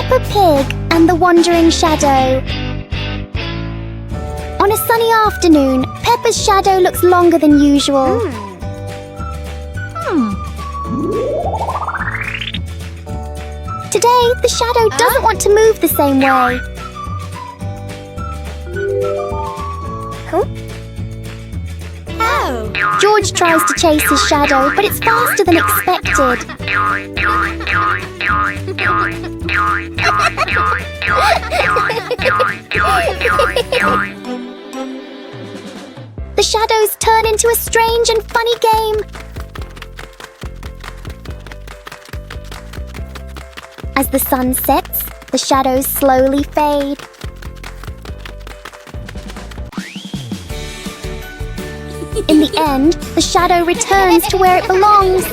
Peppa Pig and the Wandering Shadow. On a sunny afternoon, Peppa's shadow looks longer than usual. Today, the shadow doesn't want to move the same way. George tries to chase his shadow, but it's faster than expected. The shadows turn into a strange and funny game. As the sun sets, the shadows slowly fade. In the end, the shadow returns to where it belongs.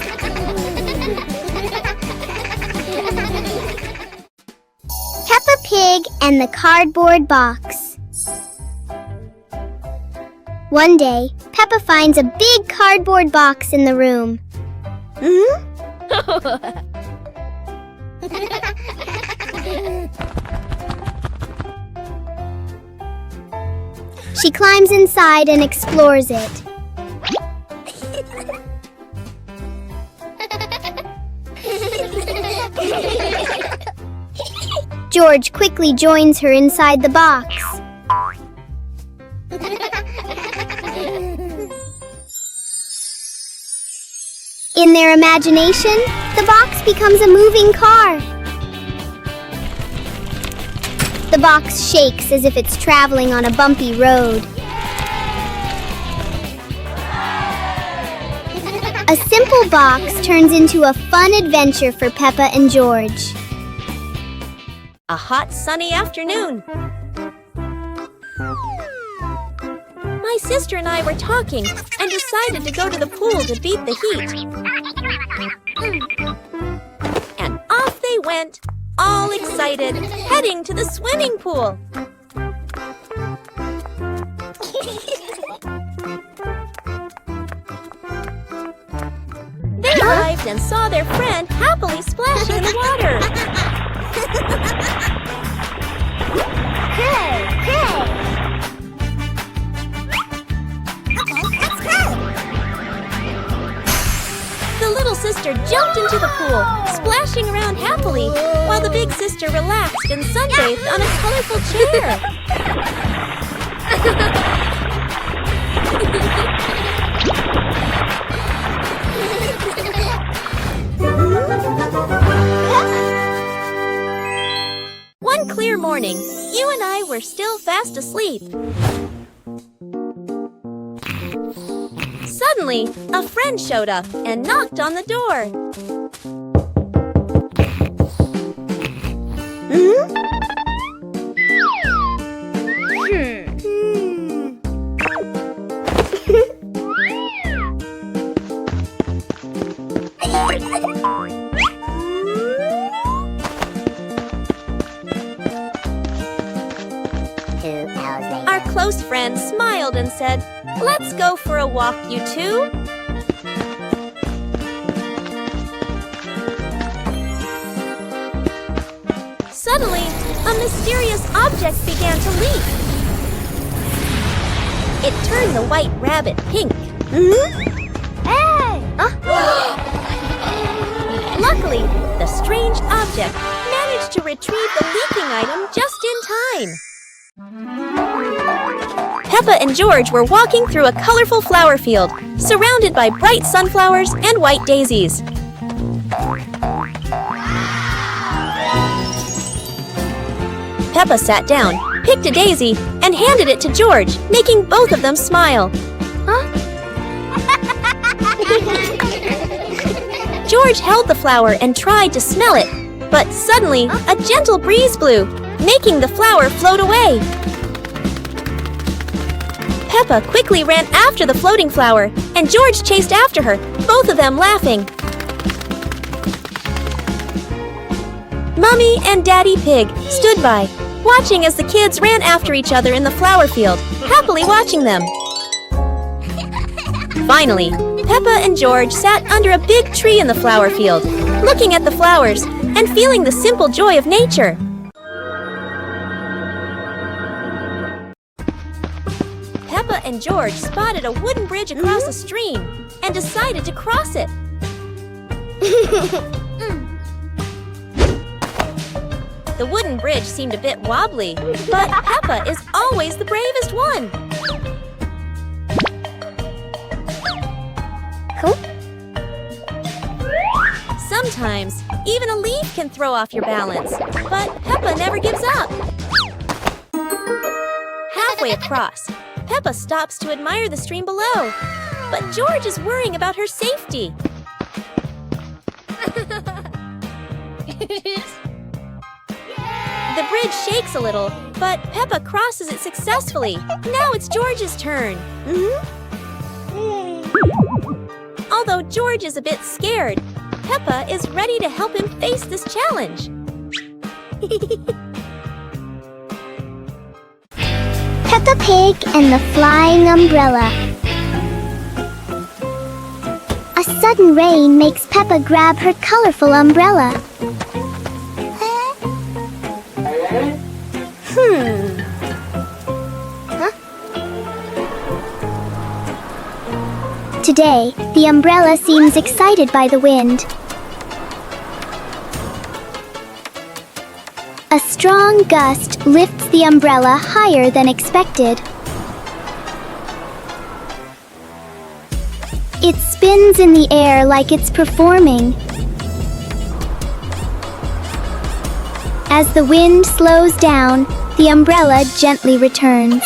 Peppa Pig and the Cardboard Box. One day, Peppa finds a big cardboard box in the room. She climbs inside and explores it. George quickly joins her inside the box. In their imagination, the box becomes a moving car. The box shakes as if it's traveling on a bumpy road. A simple box turns into a fun adventure for Peppa and George. A hot, sunny afternoon. My sister and I were talking and decided to go to the pool to beat the heat. And off they went, all excited, heading to the swimming pool. They arrived and saw their friend happily splashing in the water. The little sister jumped into the pool, splashing around happily, while the big sister relaxed and sunbathed on a colorful chair. One clear morning, you and I were still fast asleep. Suddenly, a friend showed up and knocked on the door. Our close friend smiled and said, "Let's go for a walk, you two." Suddenly, a mysterious object began to leak. It turned the white rabbit pink. Luckily, the strange object managed to retrieve the leaking item just in time. Peppa and George were walking through a colorful flower field, surrounded by bright sunflowers and white daisies. Peppa sat down, picked a daisy, and handed it to George, making both of them smile. George held the flower and tried to smell it, but suddenly a gentle breeze blew, making the flower float away. Peppa quickly ran after the floating flower, and George chased after her, both of them laughing. Mummy and Daddy Pig stood by, watching as the kids ran after each other in the flower field, happily watching them. Finally, Peppa and George sat under a big tree in the flower field, looking at the flowers and feeling the simple joy of nature. and George spotted a wooden bridge across a stream and decided to cross it. The wooden bridge seemed a bit wobbly, but Peppa is always the bravest one. Sometimes, even a leaf can throw off your balance, but Peppa never gives up. Halfway across, Peppa stops to admire the stream below, but George is worrying about her safety. The bridge shakes a little, but Peppa crosses it successfully. Now it's George's turn. Although George is a bit scared, Peppa is ready to help him face this challenge. Peppa Pig and the Flying Umbrella. A sudden rain makes Peppa grab her colorful umbrella. Today, the umbrella seems excited by the wind. A strong gust lifts the umbrella higher than expected. It spins in the air like it's performing. As the wind slows down, the umbrella gently returns.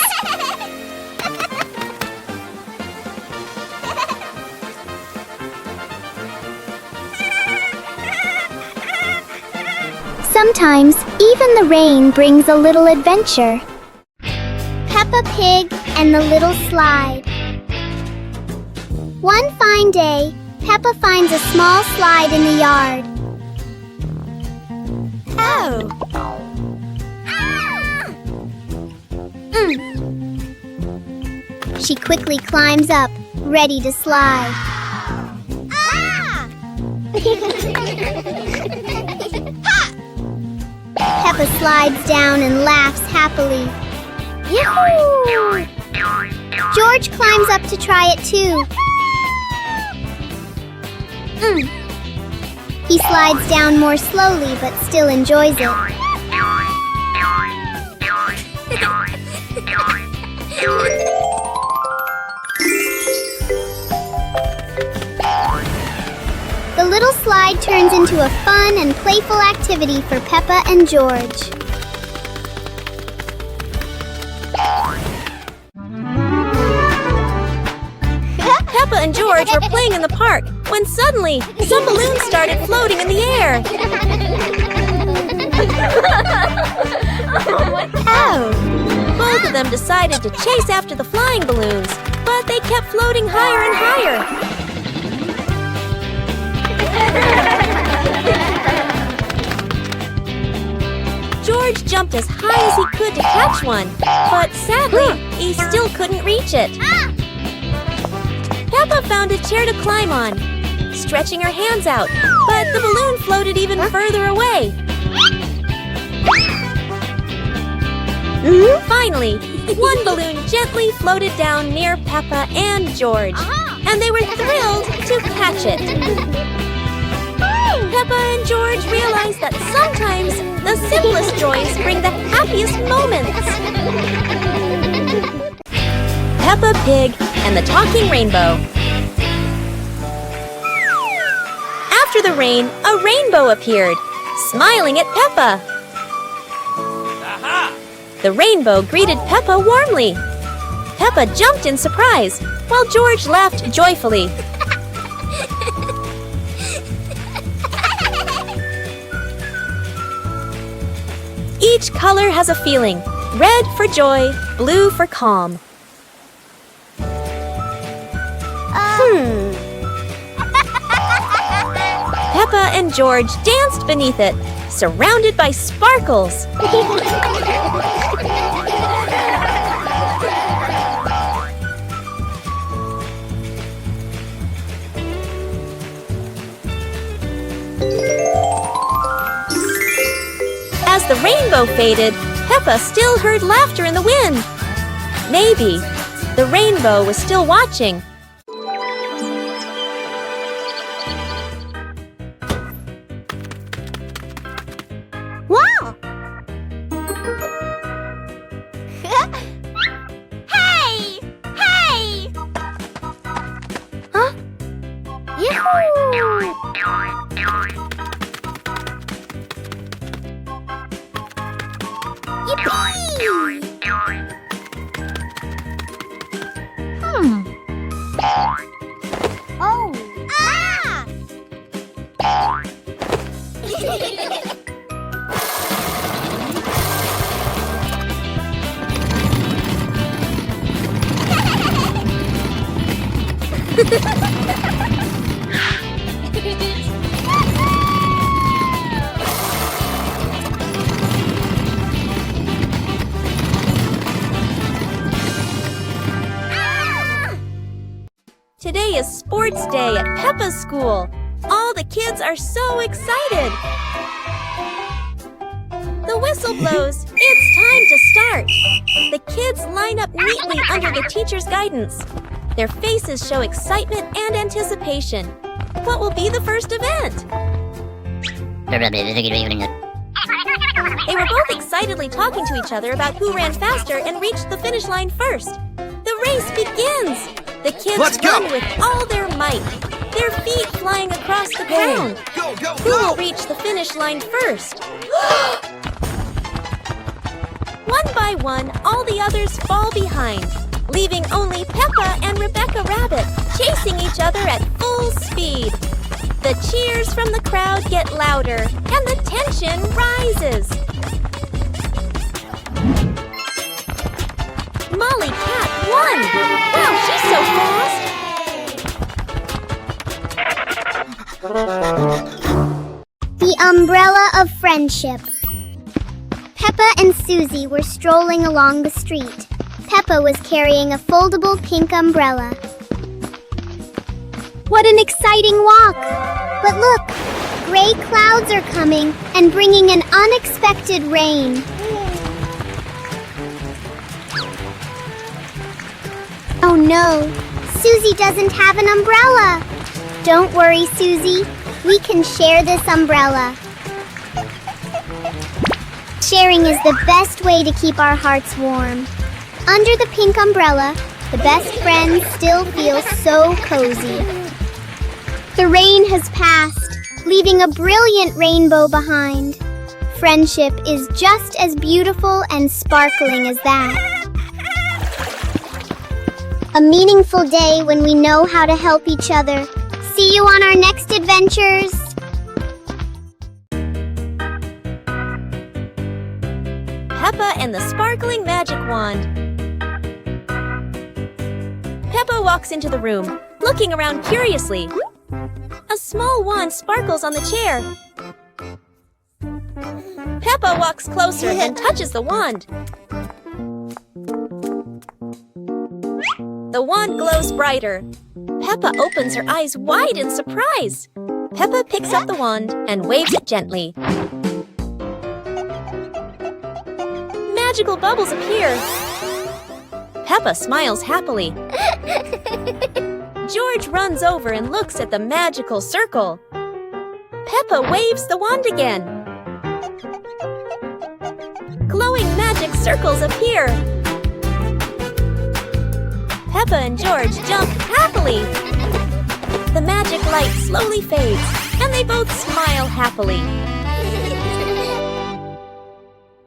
Sometimes, even the rain brings a little adventure. Peppa Pig and the Little Slide. One fine day, Peppa finds a small slide in the yard. Oh! She quickly climbs up, ready to slide. Peppa slides down and laughs happily. Yahoo! George climbs up to try it too. He slides down more slowly but still enjoys it. The little slide turns into a fun and playful activity for Peppa and George. Peppa and George were playing in the park when suddenly some balloons started floating in the air. Oh! Both of them decided to chase after the flying balloons, but they kept floating higher and higher. George jumped as high as he could to catch one, but sadly, he still couldn't reach it. Peppa found a chair to climb on, stretching her hands out, but the balloon floated even further away. Finally, one balloon gently floated down near Peppa and George, and they were thrilled to catch it. Peppa and George realized that sometimes the simplest joys bring the happiest moments. Peppa Pig and the Talking Rainbow. After the rain, a rainbow appeared, smiling at Peppa. Aha! The rainbow greeted Peppa warmly. Peppa jumped in surprise, while George laughed joyfully. Each color has a feeling. Red for joy, blue for calm. Peppa and George danced beneath it, surrounded by sparkles. As the rainbow faded, Peppa still heard laughter in the wind. Maybe The rainbow was still watching. Wow! Hey! Hey! Huh? Yahoo! Yippee! Oh! Ah! Today is sports day at Peppa's school. All the kids are so excited. The whistle blows. It's time to start. The kids line up neatly under the teacher's guidance. Their faces show excitement and anticipation. What will be the first event? They were both excitedly talking to each other about who ran faster and reached the finish line first. The race begins. The kids run with all their might, their feet flying across the ground. Who will reach the finish line first? One by one, all the others fall behind, leaving only Peppa and Rebecca Rabbit chasing each other at full speed. The cheers from the crowd get louder, and the tension rises. Molly Cat won! Wow, she's so fast! The umbrella of friendship. Peppa and Susie were strolling along the street. Peppa was carrying a foldable pink umbrella. What an exciting walk! But look, gray clouds are coming and bringing an unexpected rain. Oh no, Susie doesn't have an umbrella. Don't worry, Susie. We can share this umbrella. Sharing is the best way to keep our hearts warm. Under the pink umbrella, the best friends still feel so cozy. The rain has passed, leaving a brilliant rainbow behind. Friendship is just as beautiful and sparkling as that. A meaningful day when we know how to help each other. See you on our next adventures! Peppa and the sparkling magic wand. Peppa walks into the room, looking around curiously. A small wand sparkles on the chair. Peppa walks closer and touches the wand. The wand glows brighter. Peppa opens her eyes wide in surprise. Peppa picks up the wand and waves it gently. Magical bubbles appear. Peppa smiles happily. George runs over and looks at the magical circle. Peppa waves the wand again. Glowing magic circles appear. Peppa and George jump happily. The magic light slowly fades, and they both smile happily.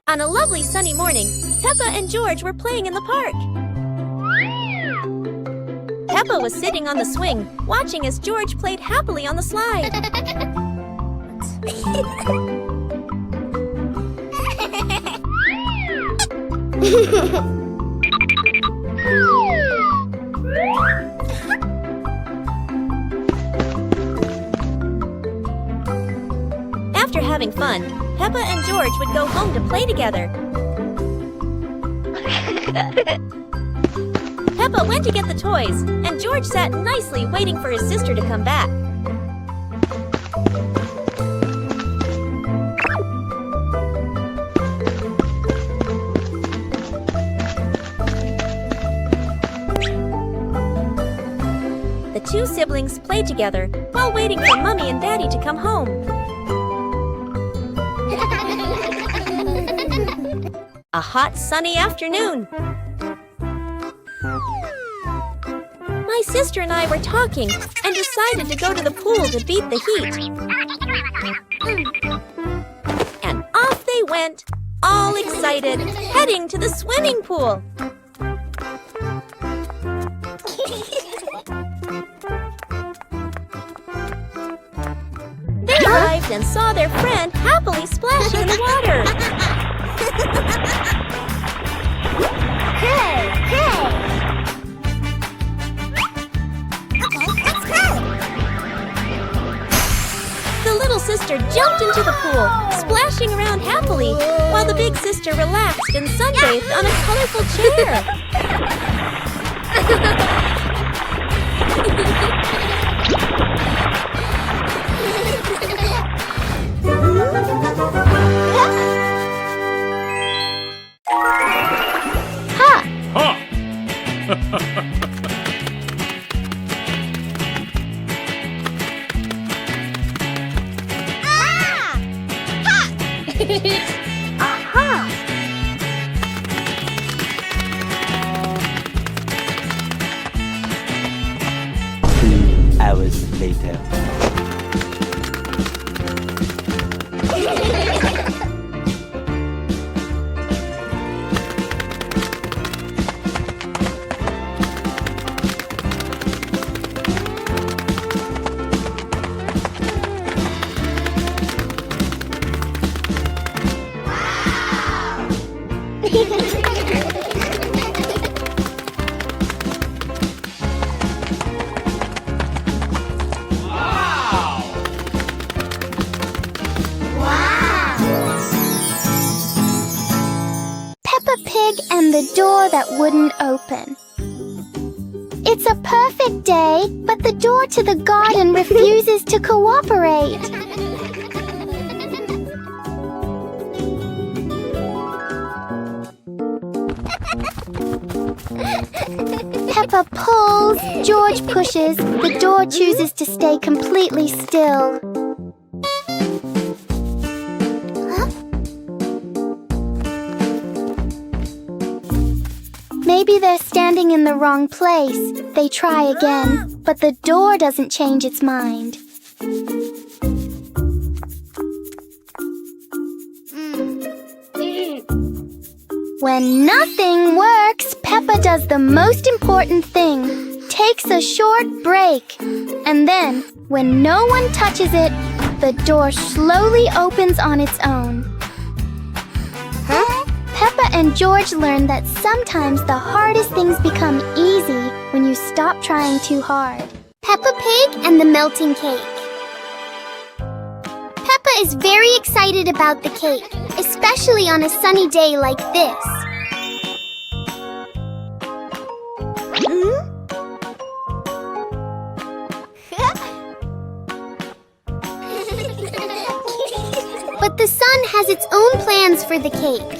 On a lovely sunny morning, Peppa and George were playing in the park. Peppa was sitting on the swing, watching as George played happily on the slide. After having fun, Peppa and George would go home to play together. Peppa went to get the toys, and George sat nicely waiting for his sister to come back. siblings play together while waiting for Mommy and Daddy to come home. A hot, sunny afternoon. My sister and I were talking and decided to go to the pool to beat the heat. And off they went, all excited, heading to the swimming pool. They arrived and saw their friend happily splashing in the water. Hey! The little sister jumped into the pool, splashing around happily, while the big sister relaxed and sunbathed on a colorful chair. Aha! 2 hours later. Peppa Pig and the door that wouldn't open. It's a perfect day, but the door to the garden refuses to cooperate. Peppa pulls, George pushes, the door chooses to stay completely still. Maybe they're standing in the wrong place. They try again, but the door doesn't change its mind. When nothing works, Peppa does the most important thing, takes a short break. And then, when no one touches it, the door slowly opens on its own. Peppa and George learn that sometimes the hardest things become easy when you stop trying too hard. Peppa Pig and the melting cake. Peppa is very excited about the cake, especially on a sunny day like this. But the sun has its own plans for the cake.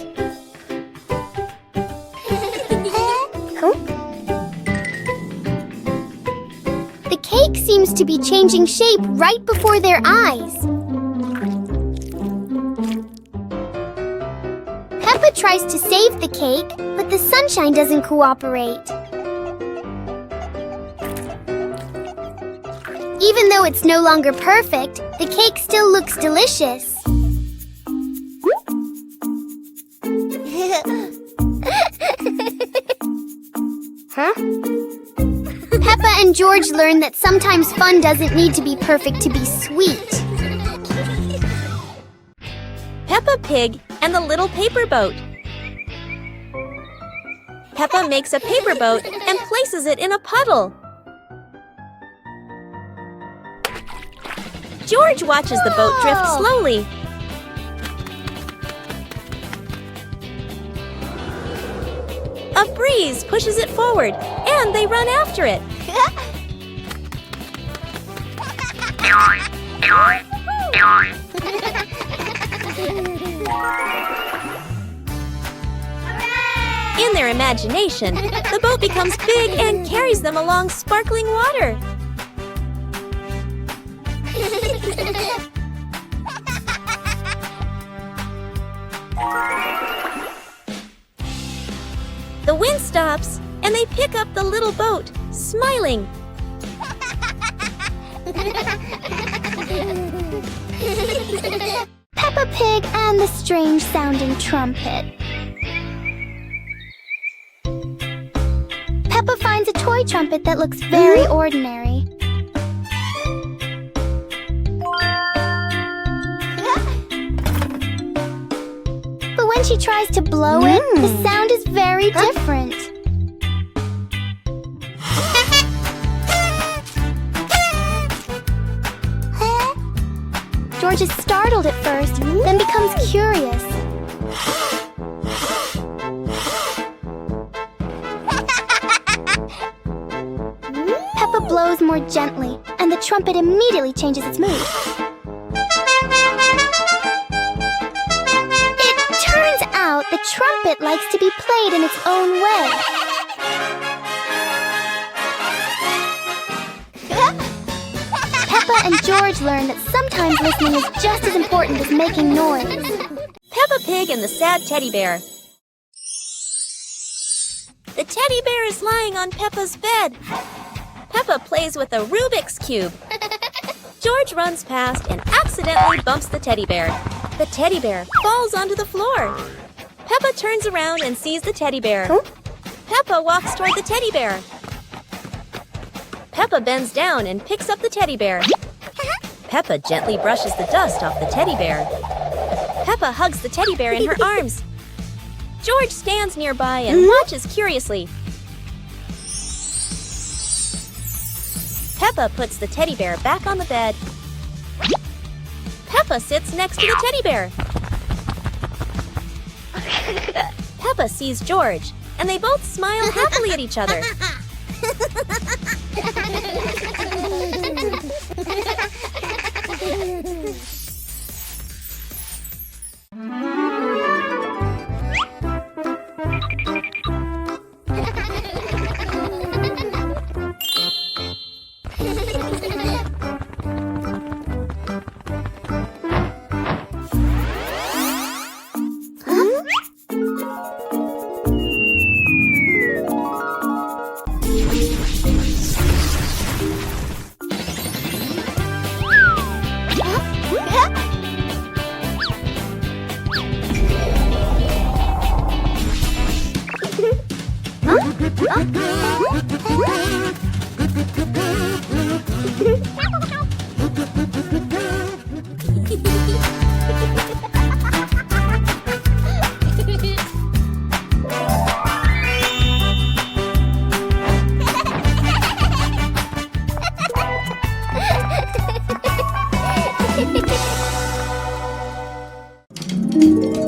The cake seems to be changing shape right before their eyes. Peppa tries to save the cake, but the sunshine doesn't cooperate. Even though it's no longer perfect, the cake still looks delicious. Peppa and George learn that sometimes fun doesn't need to be perfect to be sweet. Peppa Pig and the little paper boat. Peppa makes a paper boat and places it in a puddle. George watches the boat drift slowly. A breeze pushes it forward, and they run after it. In their imagination, the boat becomes big and carries them along sparkling water. The wind stops, and they pick up the little boat, smiling. Peppa Pig and the strange-sounding trumpet. Peppa finds a toy trumpet that looks very ordinary. But when she tries to blow it, the sound is very different. George is startled at first, then becomes curious. Peppa blows more gently, and the trumpet immediately changes its mood. It turns out the trumpet likes to be played in its own way. Peppa and George learn that sometimes listening is just as important as making noise. Peppa Pig and the sad teddy bear. The teddy bear is lying on Peppa's bed. Peppa plays with a Rubik's Cube. George runs past and accidentally bumps the teddy bear. The teddy bear falls onto the floor. Peppa turns around and sees the teddy bear. Peppa walks toward the teddy bear. Peppa bends down and picks up the teddy bear. Peppa gently brushes the dust off the teddy bear. Peppa hugs the teddy bear in her arms. George stands nearby and watches curiously. Peppa puts the teddy bear back on the bed. Peppa sits next to the teddy bear. Peppa sees George, and they both smile happily at each other.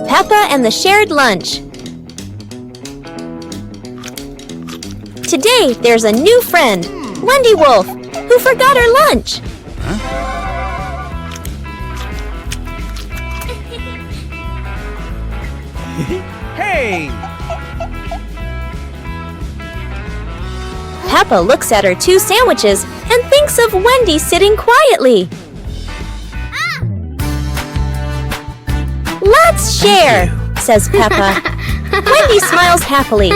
Peppa and the shared lunch. Today, there's a new friend, Wendy Wolf, who forgot her lunch. Hey! Peppa looks at her 2 sandwiches and thinks of Wendy sitting quietly. Let's share, says Peppa. Wendy smiles happily.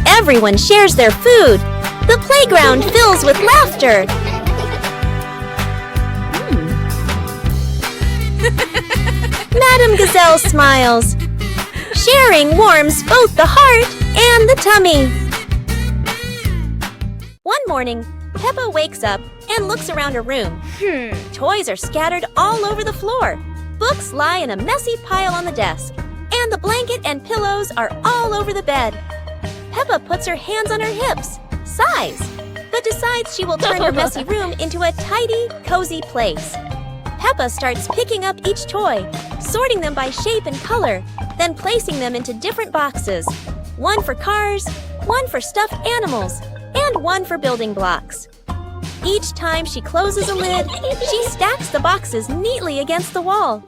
Everyone shares their food. The playground fills with laughter. Madame Gazelle smiles. Sharing warms both the heart and the tummy. One morning, Peppa wakes up and looks around her room. Toys are scattered all over the floor. Books lie in a messy pile on the desk. And the blanket and pillows are all over the bed. Peppa puts her hands on her hips, sighs, but decides she will turn her messy room into a tidy, cozy place. Peppa starts picking up each toy, sorting them by shape and color, then placing them into different boxes. One for cars, one for stuffed animals, and one for building blocks. Each time she closes a lid, she stacks the boxes neatly against the wall.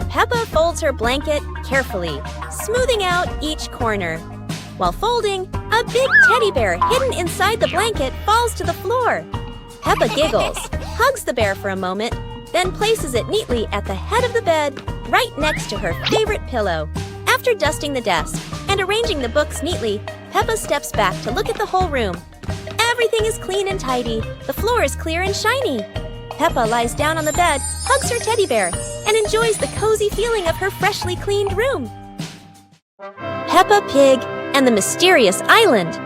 Peppa folds her blanket carefully, smoothing out each corner. While folding, a big teddy bear hidden inside the blanket falls to the floor. Peppa giggles, hugs the bear for a moment, then places it neatly at the head of the bed, right next to her favorite pillow. After dusting the desk and arranging the books neatly, Peppa steps back to look at the whole room. Everything is clean and tidy. The floor is clear and shiny. Peppa lies down on the bed, hugs her teddy bear, and enjoys the cozy feeling of her freshly cleaned room. Peppa Pig and the Mysterious Island.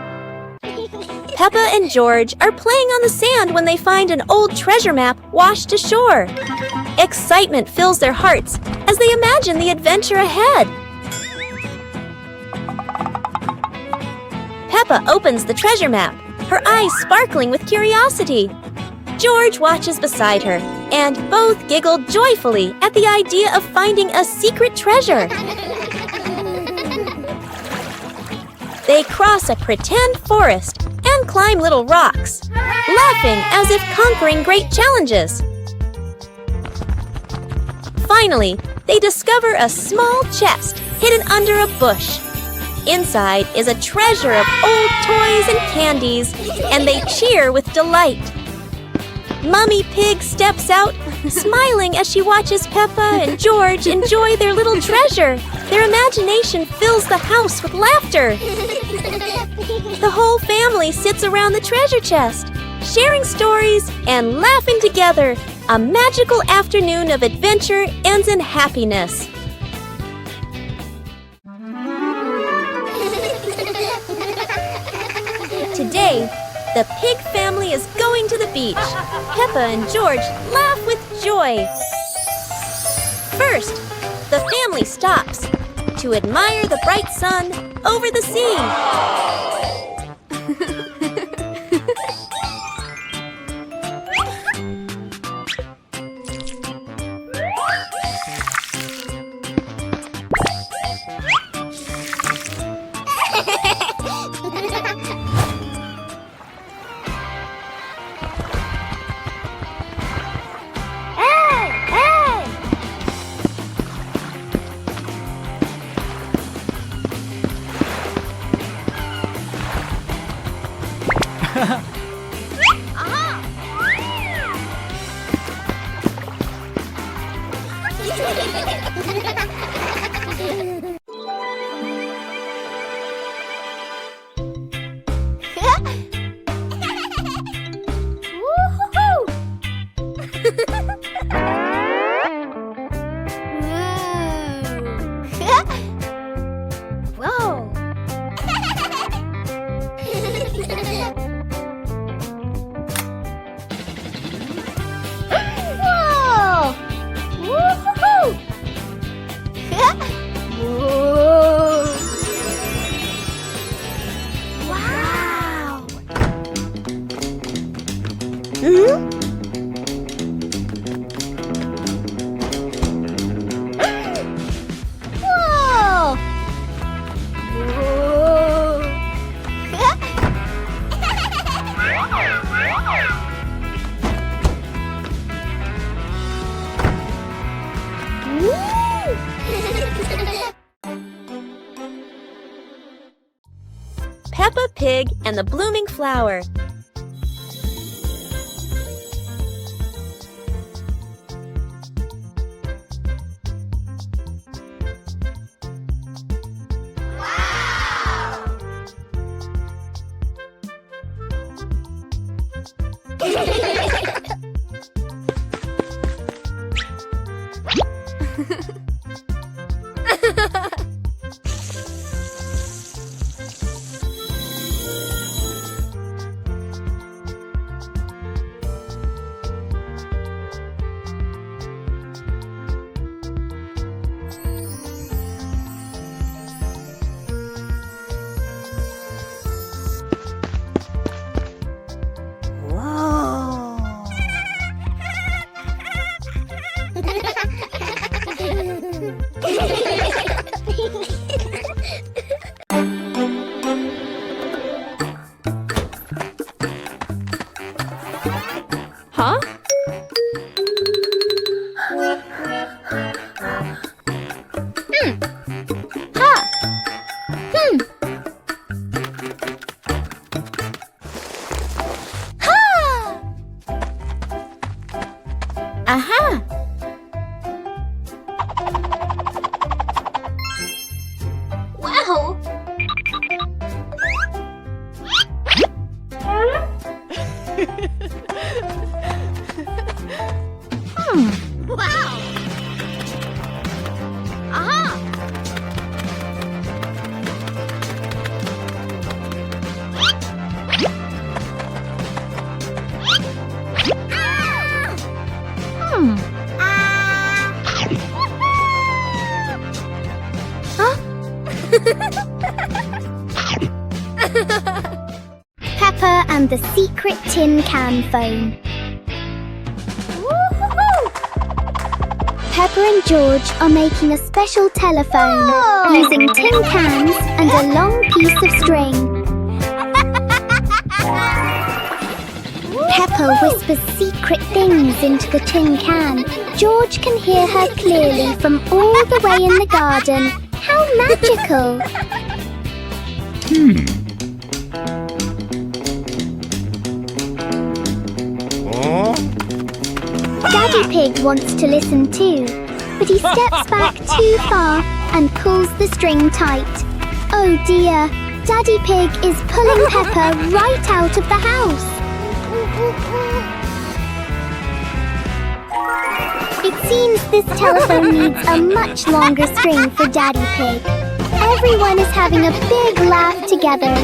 Peppa and George are playing on the sand when they find an old treasure map washed ashore. Excitement fills their hearts as they imagine the adventure ahead. Peppa opens the treasure map, her eyes sparkling with curiosity. George watches beside her, and both giggle joyfully at the idea of finding a secret treasure. They cross a pretend forest and climb little rocks, laughing as if conquering great challenges. Finally, they discover a small chest hidden under a bush. Inside is a treasure of old toys and candies, and they cheer with delight. Mummy Pig steps out, smiling as she watches Peppa and George enjoy their little treasure. Their imagination fills the house with laughter. The whole family sits around the treasure chest, sharing stories and laughing together. A magical afternoon of adventure ends in happiness. Today, the pig family is going to the beach. Peppa and George laugh with joy. First, the family stops to admire the bright sun over the sea. Peppa Pig and the Blooming Flower. Huh? and the secret tin can phone. Peppa and George are making a special telephone using tin cans and a long piece of string. Peppa whispers secret things into the tin can. George can hear her clearly from all the way in the garden. How magical! Daddy Pig wants to listen too, but he steps back too far and pulls the string tight. Oh dear, Daddy Pig is pulling Peppa right out of the house. It seems this telephone needs a much longer string for Daddy Pig. Everyone is having a big laugh together.